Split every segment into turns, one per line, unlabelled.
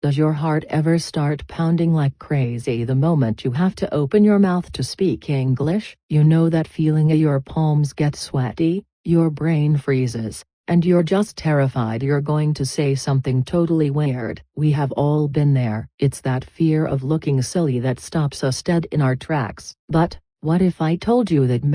Does your heart ever start pounding like crazy the moment you have to open your mouth to speak English? You know that feeling your palms get sweaty, your brain freezes, and you're just terrified you're going to say something totally weird. We have all been there. It's that fear of looking silly that stops us dead in our tracks. But what if I told you that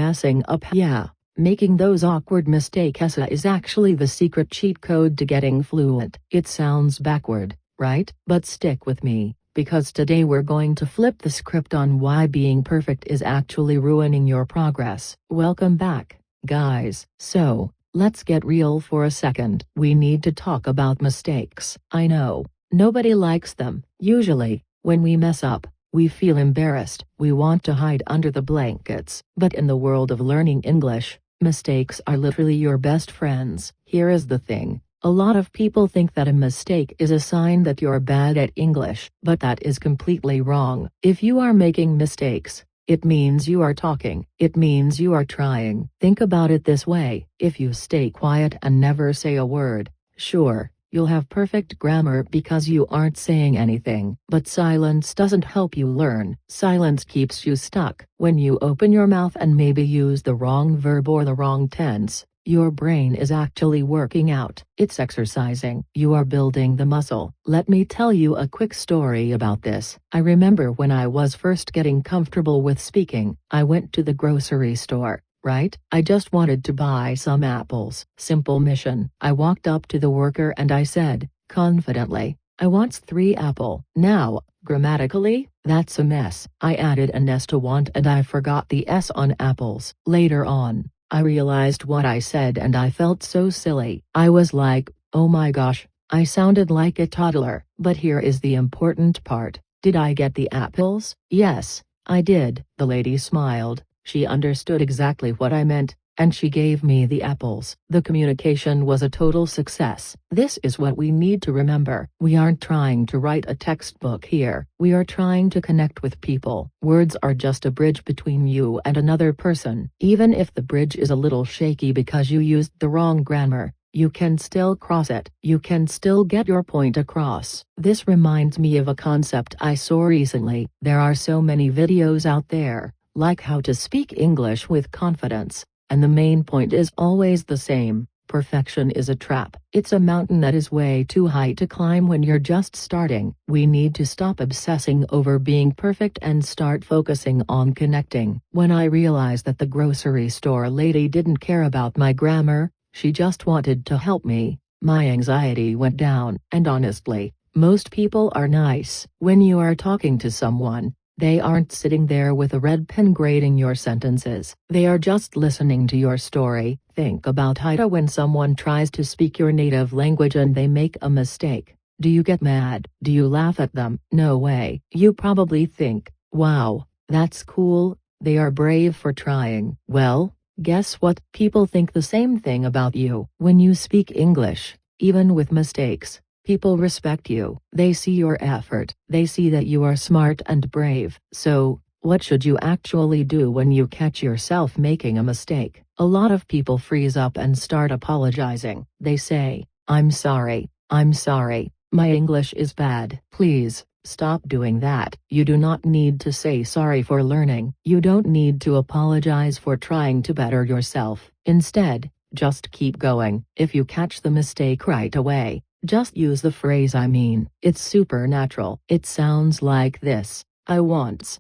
making those awkward mistakes is actually the secret cheat code to getting fluent? It sounds backward, right? But stick with me, because today we're going to flip the script on why being perfect is actually ruining your progress. Welcome back, guys. So, let's get real for a second. We need to talk about mistakes. I know, nobody likes them. Usually, when we mess up, we feel embarrassed. We want to hide under the blankets. But in the world of learning English, mistakes are literally your best friends. Here is the thing. A lot of people think that a mistake is a sign that you're bad at English, but that is completely wrong. If you are making mistakes, it means you are talking. It means you are trying. Think about it this way. If you stay quiet and never say a word, sure, you'll have perfect grammar because you aren't saying anything. But silence doesn't help you learn. Silence keeps you stuck. When you open your mouth and maybe use the wrong verb or the wrong tense, your brain is actually working out. It's exercising. You are building the muscle. Let me tell you a quick story about this. I remember when I was first getting comfortable with speaking, I went to the grocery store, right? I just wanted to buy some apples. Simple mission. I walked up to the worker and I said, confidently, I want 3 apples. Now, grammatically, that's a mess. I added an S to want and I forgot the S on apples. Later on, I realized what I said and I felt so silly. I was like, oh my gosh, I sounded like a toddler. But here is the important part. Did I get the apples? Yes, I did. The lady smiled. She understood exactly what I meant, and she gave me the apples. The communication was a total success. This is what we need to remember. We aren't trying to write a textbook here. We are trying to connect with people. Words are just a bridge between you and another person. Even if the bridge is a little shaky because you used the wrong grammar, you can still cross it. You can still get your point across. This reminds me of a concept I saw recently. There are so many videos out there, like how to speak English with confidence. And the main point is always the same. Perfection is a trap. It's a mountain that is way too high to climb when you're just starting. We need to stop obsessing over being perfect and start focusing on connecting. When I realized that the grocery store lady didn't care about my grammar, she just wanted to help me, my anxiety went down. And honestly, most people are nice. When you are talking to someone, they aren't sitting there with a red pen grading your sentences. They are just listening to your story. Think about it when someone tries to speak your native language and they make a mistake. Do you get mad? Do you laugh at them? No way. You probably think, wow, that's cool, they are brave for trying. Well, guess what? People think the same thing about you. When you speak English, even with mistakes, people respect you. They see your effort. They see that you are smart and brave. So, what should you actually do when you catch yourself making a mistake? A lot of people freeze up and start apologizing. They say, I'm sorry, my English is bad. Please, stop doing that. You do not need to say sorry for learning. You don't need to apologize for trying to better yourself. Instead, just keep going. If you catch the mistake right away, just use the phrase I mean. It's super natural. It sounds like this. I want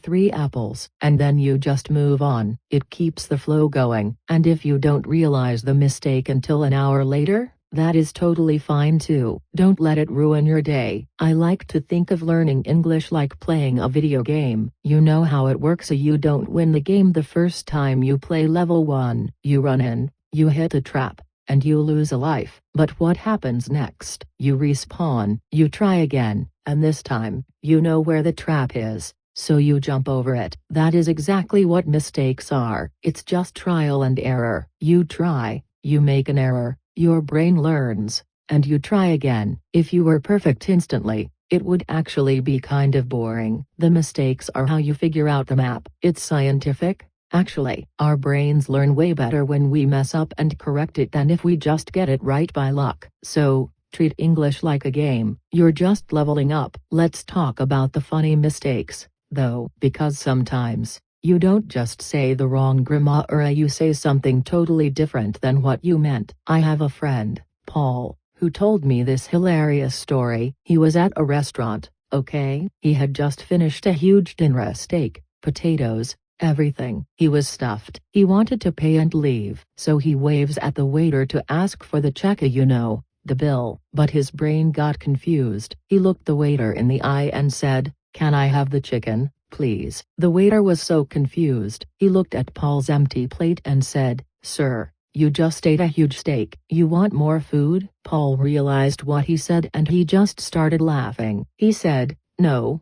3 apples. And then you just move on. It keeps the flow going. And if you don't realize the mistake until an hour later, that is totally fine too. Don't let it ruin your day. I like to think of learning English like playing a video game. You know how it works. You don't win the game the first time you play level 1. You run in, you hit a trap, and you lose a life. But what happens next? You respawn, you try again, and this time, you know where the trap is, so you jump over it. That is exactly what mistakes are. It's just trial and error. You try, you make an error, your brain learns, and you try again. If you were perfect instantly, it would actually be kind of boring. The mistakes are how you figure out the map. It's scientific. Actually, our brains learn way better when we mess up and correct it than if we just get it right by luck. So, Treat English like a game. You're just leveling up. Let's talk about the funny mistakes, though, because sometimes you don't just say the wrong grammar, you say something totally different than what you meant. I have a friend, Paul, who told me this hilarious story. He was at a restaurant, okay? He had just finished a huge dinner, steak, potatoes, everything. He was stuffed. He wanted to pay and leave, so he waves at the waiter to ask for the check, the bill. But his brain got confused. He looked the waiter in the eye and said, "Can I have the chicken, please?" The waiter was so confused. He looked at Paul's empty plate and said, "Sir, you just ate a huge steak. You want more food?" Paul realized what he said and he just started laughing. He said, "No,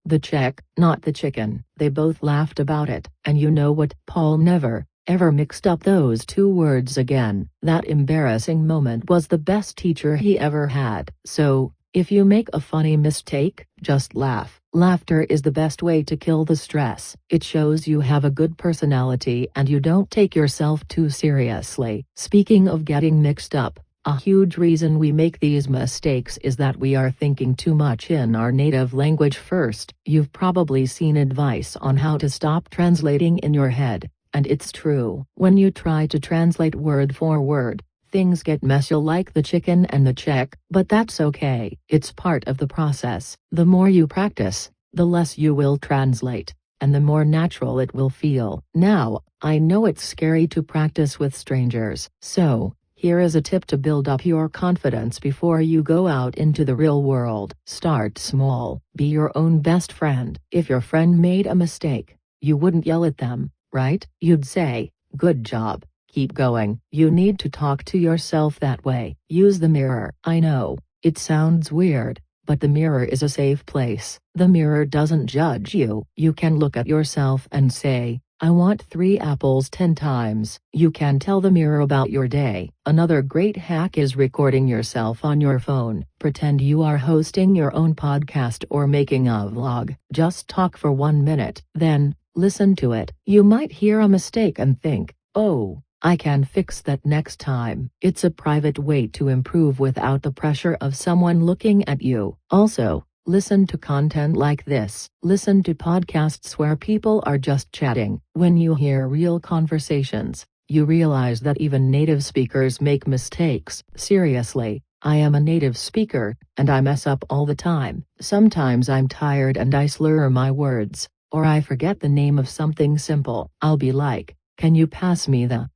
the check, not the chicken." They both laughed about it, and you know what? Paul never, ever mixed up those two words again. That embarrassing moment was the best teacher he ever had. So, if you make a funny mistake, just laugh. Laughter is the best way to kill the stress. It shows you have a good personality and you don't take yourself too seriously. Speaking of getting mixed up, a huge reason we make these mistakes is that we are thinking too much in our native language first. You've probably seen advice on how to stop translating in your head, and it's true. When you try to translate word for word, things get messy like the chicken and the check, but that's okay. It's part of the process. The more you practice, the less you will translate, and the more natural it will feel. Now, I know it's scary to practice with strangers, so here is a tip to build up your confidence before you go out into the real world. Start small. Be your own best friend. If your friend made a mistake, you wouldn't yell at them, right? You'd say, "Good job. Keep going." You need to talk to yourself that way. Use the mirror. I know, it sounds weird, but the mirror is a safe place. The mirror doesn't judge you. You can look at yourself and say, "I want 3 apples 10 times." You can tell the mirror about your day. Another great hack is recording yourself on your phone. Pretend you are hosting your own podcast or making a vlog. Just talk for 1 minute, then listen to it. You might hear a mistake and think, "Oh, I can fix that next time." It's a private way to improve without the pressure of someone looking at you. Also, listen to content like this. Listen to podcasts where people are just chatting. When you hear real conversations, you realize that even native speakers make mistakes. Seriously, I am a native speaker, and I mess up all the time. Sometimes I'm tired and I slur my words, or I forget the name of something simple. I'll be like, "Can you pass me the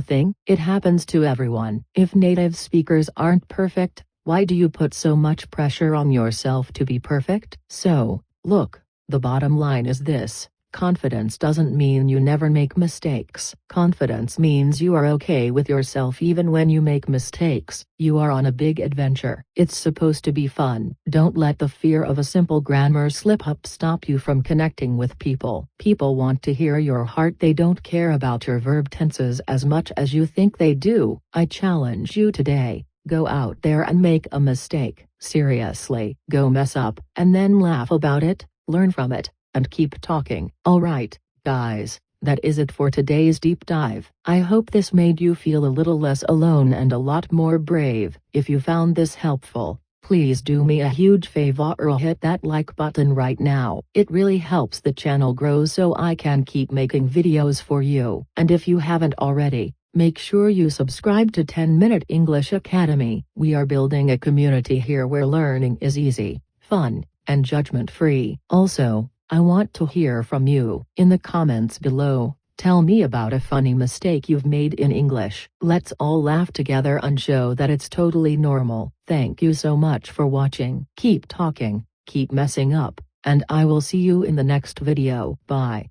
thing?" It happens to everyone. If native speakers aren't perfect, why do you put so much pressure on yourself to be perfect? So, look, the bottom line is this: confidence doesn't mean you never make mistakes. Confidence means you are okay with yourself even when you make mistakes. You are on a big adventure. It's supposed to be fun. Don't let the fear of a simple grammar slip-up stop you from connecting with people. People want to hear your heart. They don't care about your verb tenses as much as you think they do. I challenge you today. Go out there and make a mistake. Seriously, go mess up, and then laugh about it, learn from it, and keep talking. Alright, guys, that is it for today's deep dive. I hope this made you feel a little less alone and a lot more brave. If you found this helpful, please do me a huge favor or hit that like button right now. It really helps the channel grow so I can keep making videos for you. And if you haven't already, make sure you subscribe to 10-Minute English Academy. We are building a community here where learning is easy, fun, and judgment-free. Also, I want to hear from you. In the comments below, tell me about a funny mistake you've made in English. Let's all laugh together and show that it's totally normal. Thank you so much for watching. Keep talking, keep messing up, and I will see you in the next video. Bye.